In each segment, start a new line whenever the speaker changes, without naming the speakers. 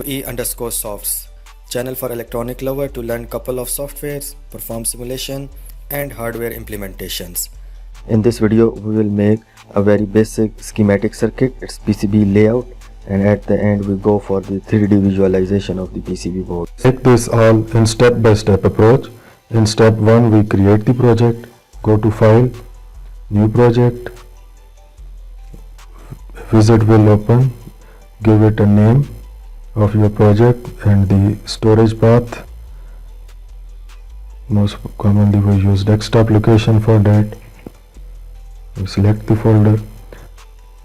ve_softs, channel for electronic lover to learn couple of softwares, perform simulation and hardware implementations. In this video we will make a very basic schematic circuit, its PCB layout, and at the end we go for the 3D visualization of the PCB board.
Take this all in step-by-step approach. In step 1 we create the project, go to file, new project, wizard will open, give it a name of your project and the storage path. Most commonly we use desktop location for that. We select the folder,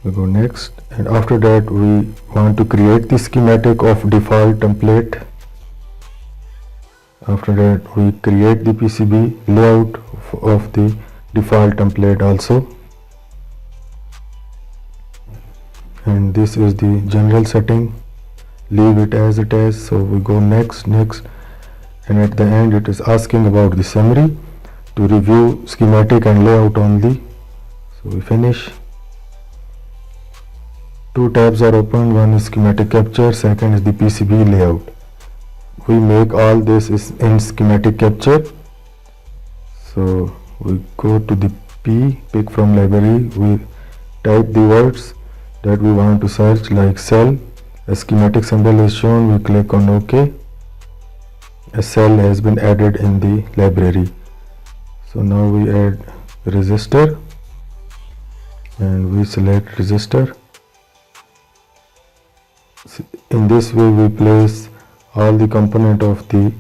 we go next, and after that we want to create the schematic of default template. After that we create the PCB layout of the default template also, and this is the general setting, leave it as it is. So we go next, and at the end it is asking about the summary to review schematic and layout only. So we finish. Two tabs are opened, one is schematic capture, second is the PCB layout. We make all this is in schematic capture. So we go to the pick from library, we type the words that we want to search, like cell. A schematic symbol is shown, we click on OK. A cell has been added in the library. So now we add resistor and we select resistor. In this way we place all the component of the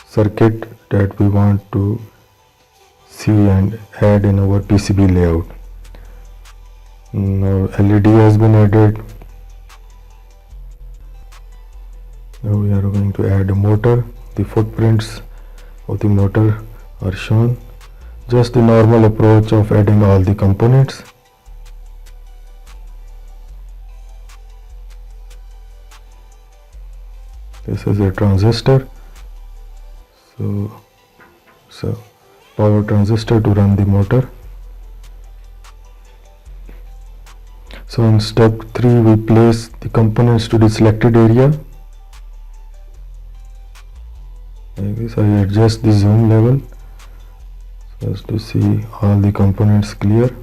circuit that we want to see and add in our PCB layout. Now LED has been added. Now we are going to add a motor. The footprints of the motor are shown. Just the normal approach of adding all the components. This is a transistor. So power transistor to run the motor. So in step 3 we place the components to the selected area. Like this, I adjust the zoom level so as to see all the components clear.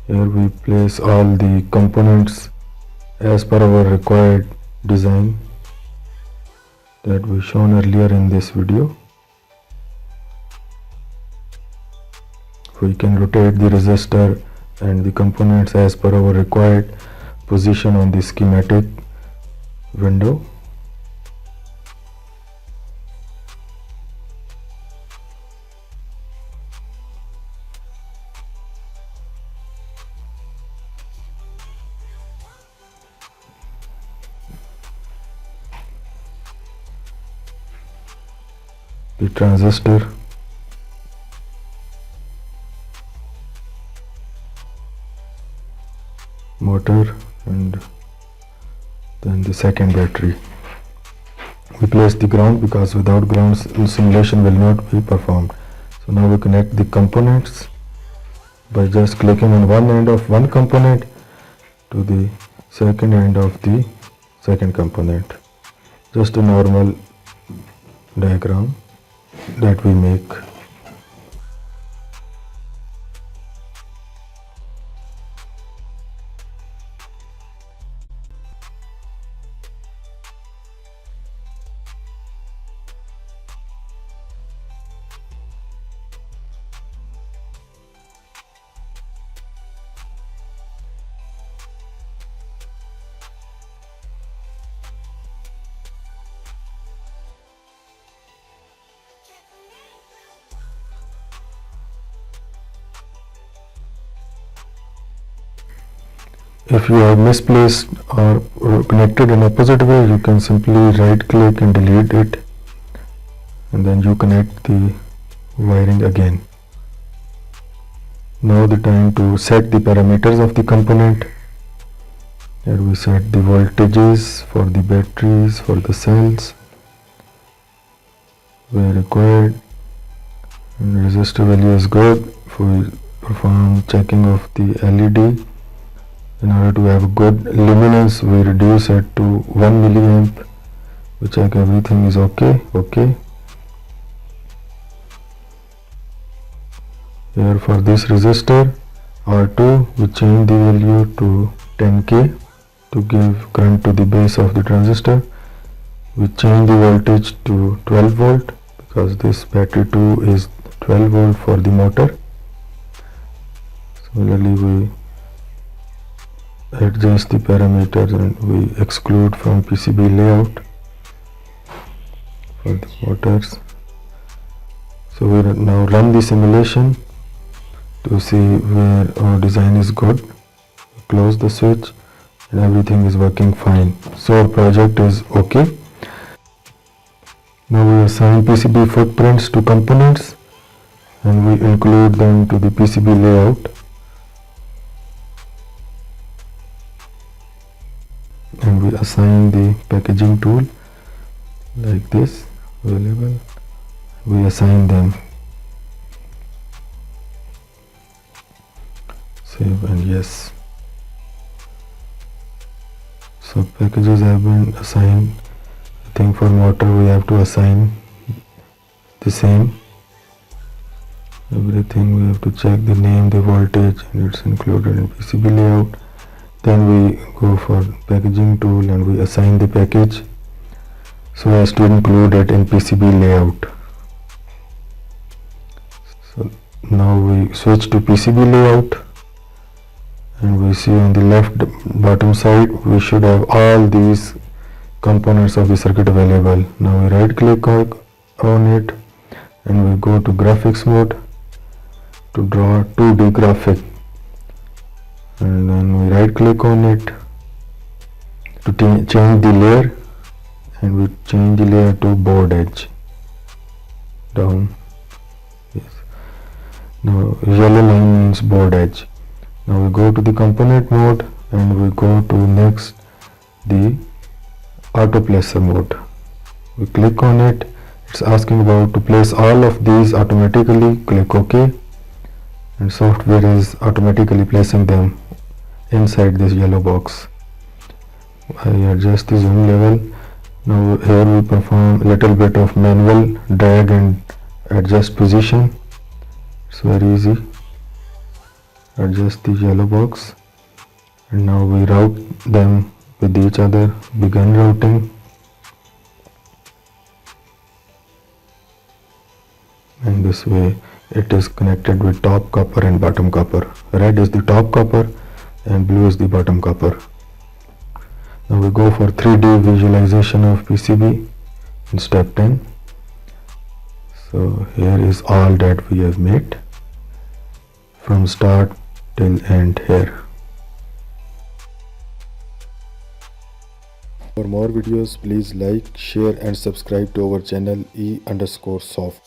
Here we place all the components as per our required design that we shown earlier in this video. We can rotate the resistor and the components as per our required position on the schematic window. The transistor, motor, and then the second battery. We place the ground because without ground simulation will not be performed. So now we connect the components by just clicking on one end of one component to the second end of the second component. Just a normal diagram that we make. If you have misplaced or connected in opposite way, you can simply right click and delete it, and then you connect the wiring again. Now the time to set the parameters of the component. Here we set the voltages for the batteries, for the cells where required, and resistor value is good. If we perform checking of the LED, In order to have good luminance, we reduce it to 1 milliamp. We check everything is okay. Here for this resistor R2, we change the value to 10k to give current to the base of the transistor. We change the voltage to 12 volt because this battery 2 is 12 volt for the motor. Similarly, we adjust the parameters and we exclude from PCB layout for the motors. So we now run the simulation to see where our design is good. Close the switch and everything is working fine. So our project is okay. Now we assign PCB footprints to components and we include them to the PCB layout. And we assign the packaging tool like this available. We assign them. Save and yes. So packages have been assigned. I think for motor we have to assign the same. Everything we have to check the name, the voltage, and it's included in PCB layout. Then we go for packaging tool and we assign the package so as to include it in PCB layout. So now we switch to PCB layout and we see on the left bottom side we should have all these components of the circuit available. Now we right click on it and we go to graphics mode to draw 2D graphic, and then we right click on it to change the layer and we change the layer to board edge down. Yes. Now yellow line means board edge. Now we go to the component mode and we go to next the auto placer mode. We click on it. It's asking about to place all of these automatically. Click OK and software is automatically placing them inside this yellow box. I adjust the zoom level. Now here we perform a little bit of manual drag and adjust position. It's very easy. Adjust the yellow box and now we route them with each other. Begin routing and this way it is connected with top copper and bottom copper. Red is the top copper and blue is the bottom copper. Now we go for 3D visualization of PCB in step 10. So here is all that we have made from start till end here.
For more videos, please like, share and subscribe to our channel E_soft.